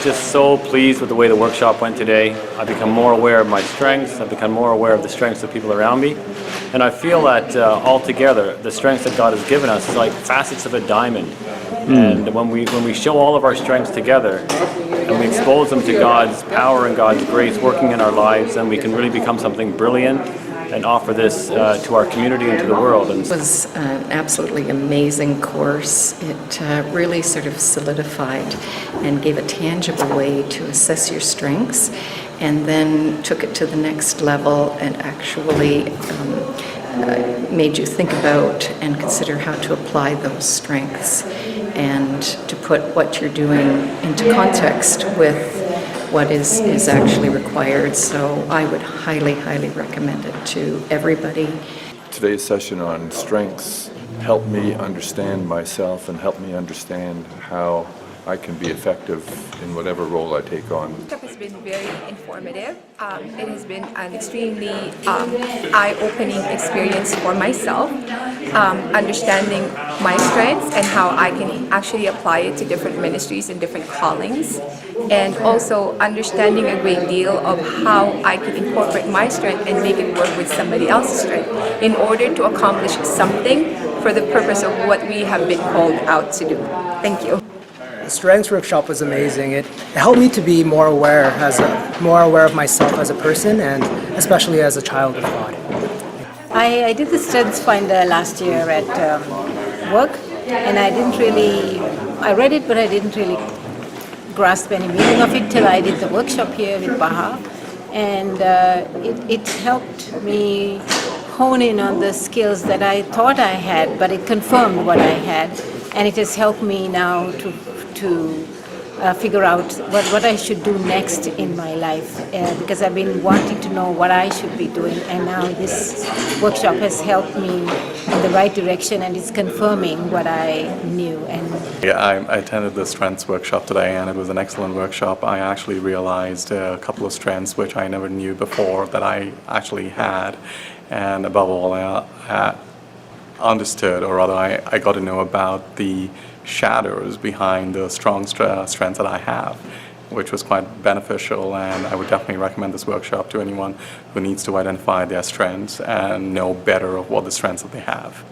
Just so pleased with the way the workshop went today. I've become more aware of my strengths. I've become more aware of the strengths of people around me. And I feel that altogether, the strengths that God has given us is like facets of a diamond. And when we show all of our strengths together and we expose them to God's power and God's grace working in our lives, then we can really become something brilliant and offer this to our community and to the world. It was an absolutely amazing course. It really sort of solidified and gave a tangible way to assess your strengths, and then took it to the next level and actually made you think about and consider how to apply those strengths and to put what you're doing into context with what is actually required. So I would highly, highly recommend it to everybody. Today's session on strengths helped me understand myself and helped me understand how I can be effective in whatever role I take on. The workshop has been very informative. It has been an extremely eye-opening experience for myself, understanding my strengths and how I can actually apply it to different ministries and different callings, and also understanding a great deal of how I can incorporate my strength and make it work with somebody else's strength in order to accomplish something for the purpose of what we have been called out to do. Thank you. The Strengths workshop was amazing. It helped me to be more aware of myself as a person, and especially as a child of God. I did the Strengths Finder last year at work, and I read it, but I didn't really grasp any meaning of it till I did the workshop here with Baha, and it helped me hone in on the skills that I thought I had, but it confirmed what I had, and it has helped me now to figure out what I should do next in my life, because I've been wanting to know what I should be doing, and now this workshop has helped me in the right direction, and it's confirming what I knew. I attended the strengths workshop today, and it was an excellent workshop. I actually realized a couple of strengths which I never knew before that I actually had, and above all, I understood, or rather I got to know about the shadows behind the strong strengths that I have, which was quite beneficial, and I would definitely recommend this workshop to anyone who needs to identify their strengths and know better of what the strengths that they have.